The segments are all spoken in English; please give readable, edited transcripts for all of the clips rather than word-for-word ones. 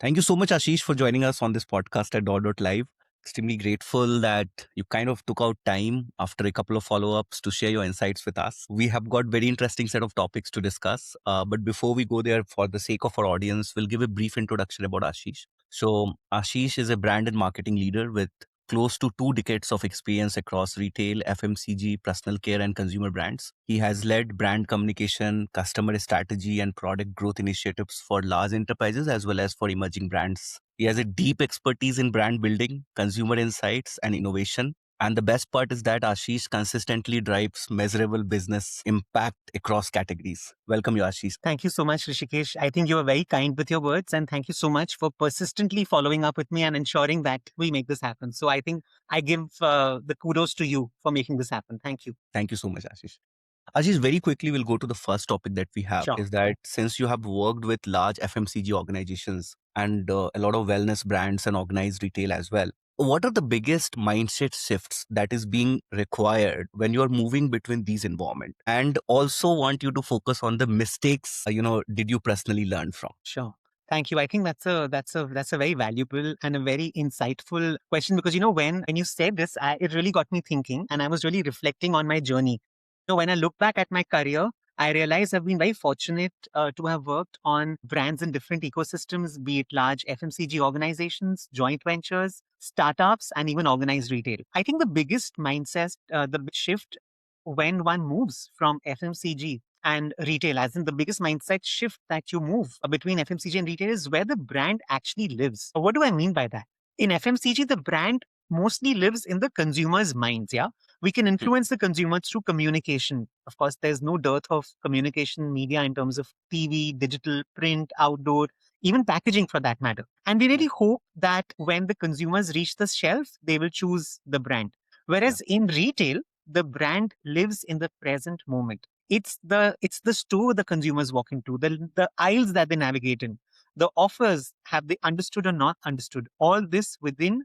Thank you so much, Ashish, for joining us on this podcast at Dawdle.Live. Extremely grateful that you kind of took out time after a couple of follow-ups to share your insights with us. We have got very interesting set of topics to discuss. But before we go there, for the sake of our audience, we'll give a brief introduction about Ashish. So Ashish is a brand and marketing leader with close to 2 decades of experience across retail, FMCG, personal care, and consumer brands. He has led brand communication, customer strategy, and product growth initiatives for large enterprises as well as for emerging brands. He has a deep expertise in brand building, consumer insights, and innovation. And the best part is that Ashish consistently drives measurable business impact across categories. Welcome you, Ashish. Thank you so much, Rishikesh. I think you are very kind with your words, and thank you so much for persistently following up with me and ensuring that we make this happen. So I think I give the kudos to you for making this happen. Thank you. Thank you so much, Ashish. Ashish, very quickly, we'll go to the first topic that we have Sure. is that since you have worked with large FMCG organizations and a lot of wellness brands and organized retail as well, what are the biggest mindset shifts that is being required when you're moving between these environments? And also want you to focus on the mistakes, did you personally learn from? Sure. Thank you. I think that's a very valuable and a very insightful question because when you said this, it really got me thinking, and I was really reflecting on my journey. When I look back at my career, I realize I've been very fortunate to have worked on brands in different ecosystems, be it large FMCG organizations, joint ventures, startups, and even organized retail. I think the biggest mindset, the big shift when one moves from FMCG and retail, as in the biggest mindset shift that you move between FMCG and retail is where the brand actually lives. What do I mean by that? In FMCG, the brand mostly lives in the consumer's minds. Yeah. We can influence the consumer through communication. Of course, there's no dearth of communication media in terms of TV, digital, print, outdoor, even packaging for that matter. And we really hope that when the consumers reach the shelf, they will choose the brand. Whereas in retail, the brand lives in the present moment. It's the store the consumers walk into, the aisles that they navigate in, the offers, have they understood or not understood? All this within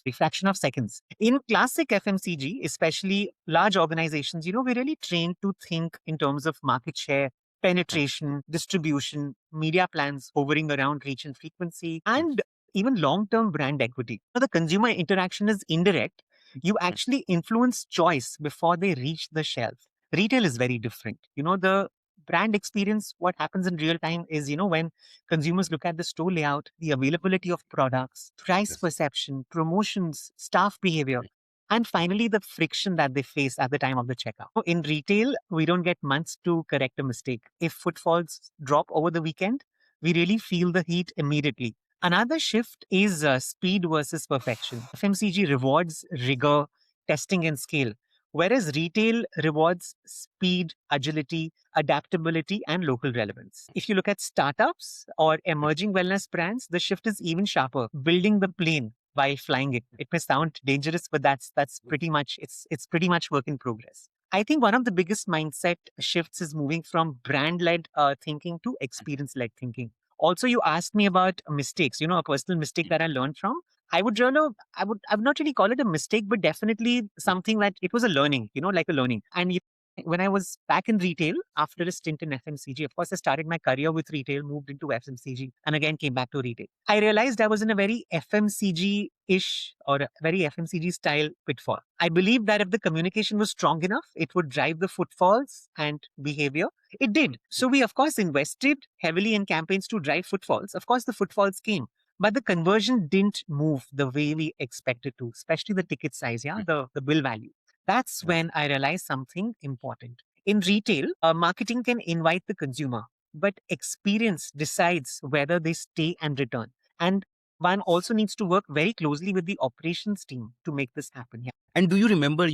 refraction of seconds. In classic FMCG, especially large organizations, we're really trained to think in terms of market share, penetration, distribution, media plans hovering around reach and frequency, and even long-term brand equity. The consumer interaction is indirect. You actually influence choice before they reach the shelf. Retail is very different. The brand experience, what happens in real time is, when consumers look at the store layout, the availability of products, price perception, promotions, staff behavior, and finally the friction that they face at the time of the checkout. In retail, we don't get months to correct a mistake. If footfalls drop over the weekend, we really feel the heat immediately. Another shift is speed versus perfection. FMCG rewards rigor, testing, and scale, whereas retail rewards speed, agility, adaptability, and local relevance. If you look at startups or emerging wellness brands, the shift is even sharper, building the plane while flying it. It may sound dangerous, but that's pretty much it's pretty much work in progress. I think one of the biggest mindset shifts is moving from brand-led thinking to experience-led thinking. Also, you asked me about mistakes, a personal mistake that I learned from. I would not really call it a mistake, but definitely something that it was a learning, like a learning. And when I was back in retail after a stint in FMCG, of course, I started my career with retail, moved into FMCG, and again came back to retail. I realized I was in a very FMCG ish or a very FMCG style pitfall. I believed that if the communication was strong enough, it would drive the footfalls and behavior. It did. So we, of course, invested heavily in campaigns to drive footfalls. Of course, the footfalls came. But the conversion didn't move the way we expected to, especially the ticket size, the bill value. That's when I realized something important. In retail, marketing can invite the consumer, but experience decides whether they stay and return. And one also needs to work very closely with the operations team to make this happen. Yeah. And do you remember,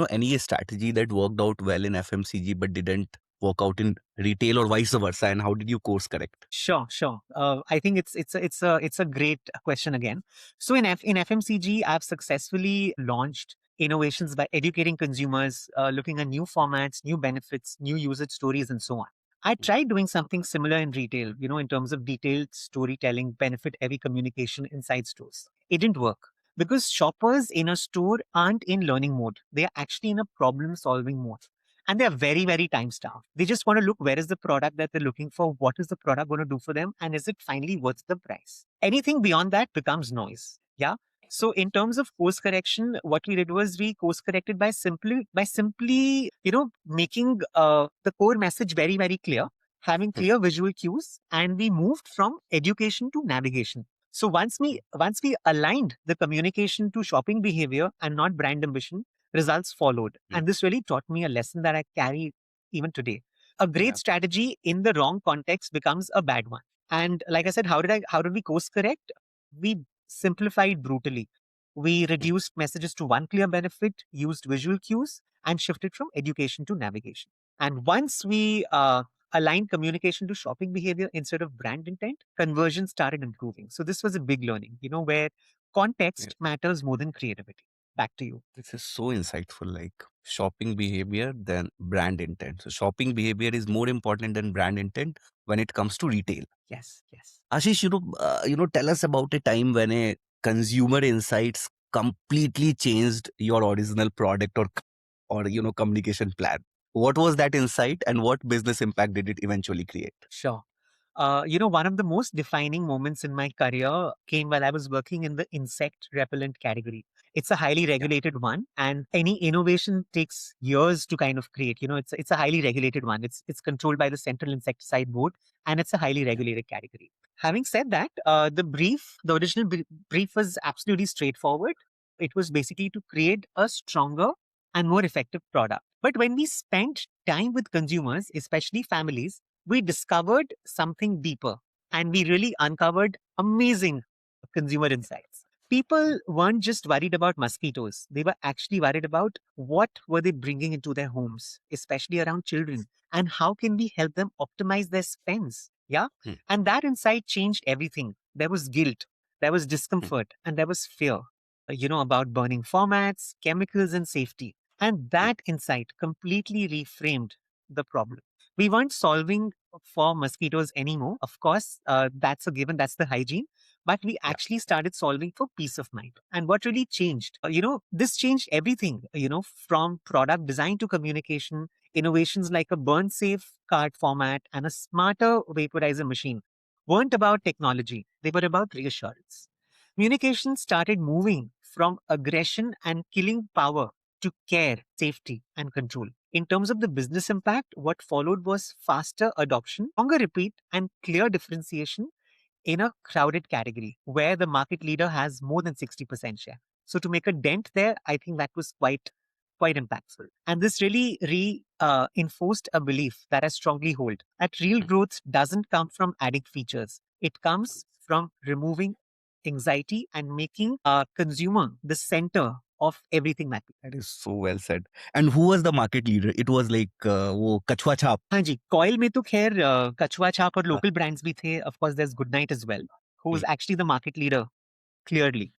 any strategy that worked out well in FMCG but didn't work out in retail or vice versa? And how did you course correct? Sure, sure. I think it's a great question again. So in FMCG, I've successfully launched innovations by educating consumers, looking at new formats, new benefits, new usage stories, and so on. I tried doing something similar in retail, in terms of detailed storytelling, benefit heavy communication inside stores. It didn't work because shoppers in a store aren't in learning mode. They are actually in a problem solving mode. and they're very, very time starved. They just want to look where is the product that they're looking for, what is the product going to do for them, and is it finally worth the price? Anything beyond that becomes noise. Yeah. So in terms of course correction, what we did was we course corrected by simply making the core message very, very clear, having Hmm. clear visual cues, and we moved from education to navigation. So once we aligned the communication to shopping behavior and not brand ambition, results followed. Hmm. And this really taught me a lesson that I carry even today. A great Yeah. strategy in the wrong context becomes a bad one. And like I said, how did we course correct? We simplified brutally. We Hmm. reduced messages to one clear benefit, used visual cues, and shifted from education to navigation. And once we aligned communication to shopping behavior instead of brand intent, conversion started improving. So this was a big learning, where Yeah. context matters more than creativity. Back to you. This is so insightful. Like shopping behavior than brand intent. So shopping behavior is more important than brand intent when it comes to retail. Yes, yes. Ashish, tell us about a time when a consumer insights completely changed your original product or communication plan. What was that insight, and what business impact did it eventually create? Sure. One of the most defining moments in my career came while I was working in the insect repellent category. It's a highly Yeah. regulated one, and any innovation takes years to kind of create. It's a highly regulated one. It's controlled by the Central Insecticide Board, and it's a highly Yeah. regulated category. Having said that, the original brief was absolutely straightforward. It was basically to create a stronger and more effective product. But when we spent time with consumers, especially families, we discovered something deeper, and we really uncovered amazing consumer insights. People weren't just worried about mosquitoes. They were actually worried about what were they bringing into their homes, especially around children, and how can we help them optimize their spends? Yeah. Hmm. And that insight changed everything. There was guilt, there was Hmm. discomfort, and there was fear, about burning formats, chemicals, and safety. And Hmm. that insight completely reframed the problem. We weren't solving for mosquitoes anymore. Of course, that's a given, that's the hygiene. But we Yeah. actually started solving for peace of mind. And what really changed? This changed everything, from product design to communication, innovations like a burn safe card format and a smarter vaporizer machine weren't about technology, they were about reassurance. Communication started moving from aggression and killing power to care, safety, and control. In terms of the business impact, what followed was faster adoption, longer repeat, and clear differentiation in a crowded category where the market leader has more than 60% share. So to make a dent there, I think that was quite impactful. And this really enforced a belief that I strongly hold that real Hmm. growth doesn't come from adding features. It comes from removing anxiety and making a consumer the center of everything that we That is so well said. And who was the market leader? It was like वो कछुआ छाप. हाँ जी, coil में तो खैर कछुआ छाप और Uh, लोकल ब्रांड्स भी थे. Of course, there's Good Night as well, who hmm. is actually the market leader clearly,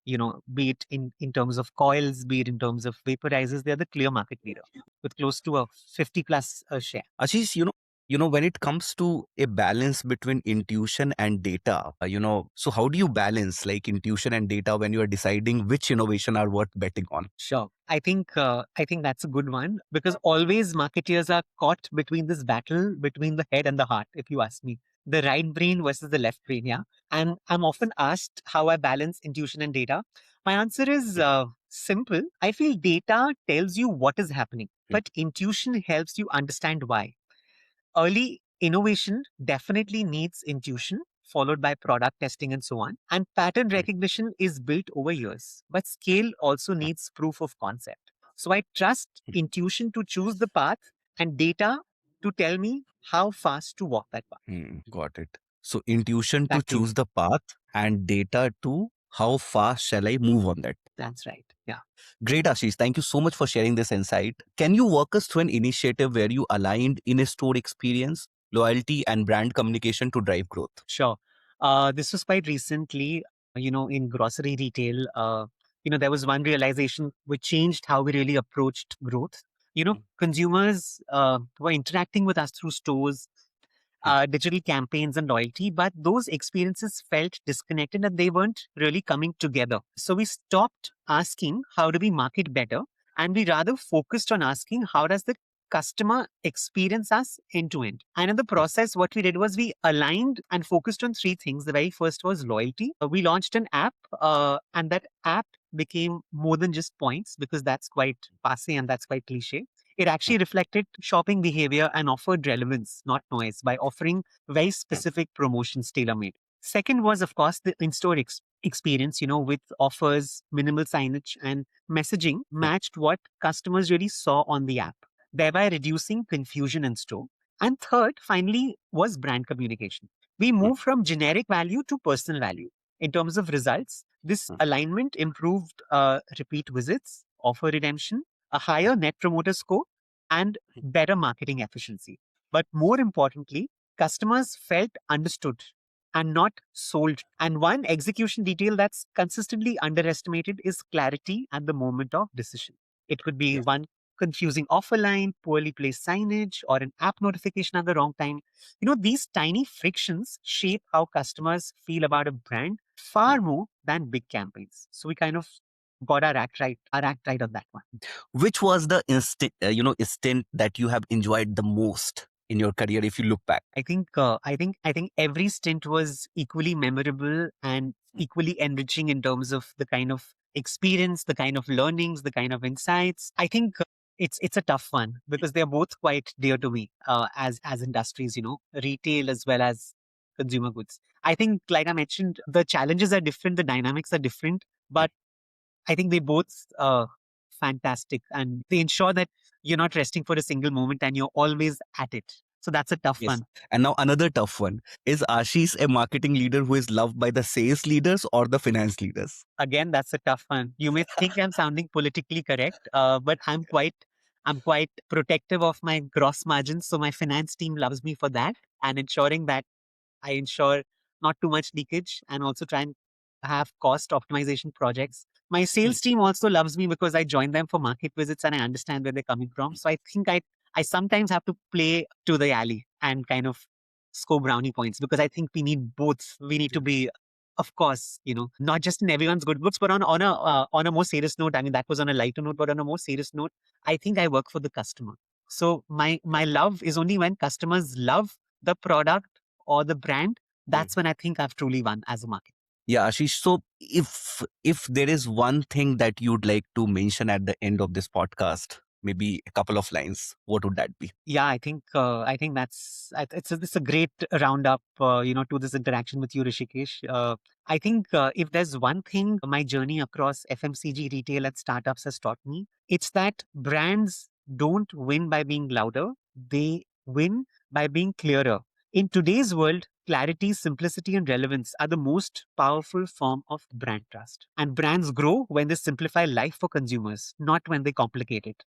be it in terms of coils, be it in terms of vaporizers, they're the clear market leader with close to a 50 plus share. Ashish, when it comes to a balance between intuition and data, so how do you balance like intuition and data when you are deciding which innovation are worth betting on? Sure. I think that's a good one because always marketeers are caught between this battle between the head and the heart, if you ask me. The right brain versus the left brain, yeah. And I'm often asked how I balance intuition and data. My answer is Hmm. simple. I feel data tells you what is happening, Hmm. but intuition helps you understand why. Early innovation definitely needs intuition, followed by product testing and so on. And pattern Hmm. recognition is built over years, but scale also needs proof of concept. So I trust Hmm. intuition to choose the path and data to tell me how fast to walk that path. Got it. So intuition to Back to you. choose the path and data to how fast shall I move on that. That's right. Yeah. Great, Ashish. Thank you so much for sharing this insight. Can you walk us through an initiative where you aligned in a store experience, loyalty, and brand communication to drive growth? Sure. This was quite recently, in grocery retail. There was one realization which changed how we really approached growth. Consumers were interacting with us through stores, Hmm. digital campaigns, and loyalty, but those experiences felt disconnected and they weren't really coming together. So we stopped asking, how do we market better? And we rather focused on asking, how does the customer experience us end to end. And in the process, what we did was we aligned and focused on three things. The very first was loyalty. We launched an app, and that app became more than just points because that's quite passe and that's quite cliche. It actually reflected shopping behavior and offered relevance, not noise, by offering very specific promotions tailor made. Second was, of course, the in store experience, with offers, minimal signage, and messaging matched what customers really saw on the app, thereby reducing confusion in store. And third, finally, was brand communication. We moved from generic value to personal value. In terms of results, this alignment improved repeat visits, offer redemption, a higher net promoter score, and better marketing efficiency. But more importantly, customers felt understood and not sold. And one execution detail that's consistently underestimated is clarity at the moment of decision. It could be one confusing offer line, poorly placed signage, or an app notification at the wrong time. These tiny frictions shape how customers feel about a brand far more than big campaigns. So we kind of got our act right on that one. Which was the stint that you have enjoyed the most in your career if you look back? I think every stint was equally memorable and equally enriching in terms of the kind of experience, the kind of learnings, the kind of insights. I think it's a tough one because they're both quite dear to me as industries, retail as well as consumer goods. I think, like I mentioned, the challenges are different, the dynamics are different, but I think they both fantastic and they ensure that you're not resting for a single moment and you're always at it. So that's a tough Yes. one. And now another tough one. Is Ashish a marketing leader who is loved by the sales leaders or the finance leaders? Again, that's a tough one. You may think I'm sounding politically correct, but I'm quite protective of my gross margins. So my finance team loves me for that and ensuring that I ensure not too much leakage and also try and have cost optimization projects. My sales team also loves me because I join them for market visits and I understand where they're coming from. So I think I sometimes have to play to the alley and kind of score brownie points because I think we need both. We need to be, of course, not just in everyone's good books, but on a more serious note. I mean, that was on a lighter note, but on a more serious note, I think I work for the customer. So my love is only when customers love the product or the brand. That's when I think I've truly won as a market. Yeah, Ashish. So if there is one thing that you'd like to mention at the end of this podcast, maybe a couple of lines, what would that be? Yeah, I think it's a great roundup, to this interaction with you, Rishikesh. I think if there's one thing my journey across FMCG retail and startups has taught me, it's that brands don't win by being louder; they win by being clearer. In today's world, clarity, simplicity, and relevance are the most powerful form of brand trust. And brands grow when they simplify life for consumers, not when they complicate it.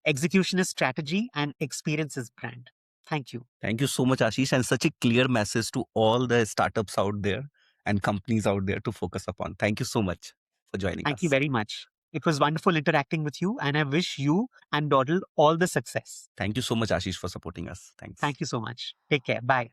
Execution is strategy and experience is brand. Thank you. Thank you so much, Ashish, and such a clear message to all the startups out there and companies out there to focus upon. Thank you so much for joining Thank you us. very much. It was wonderful interacting with you, and I wish you and Dawdle all the success. Thank you so much, Ashish, for supporting us. Thanks. Thank you so much. Take care. Bye.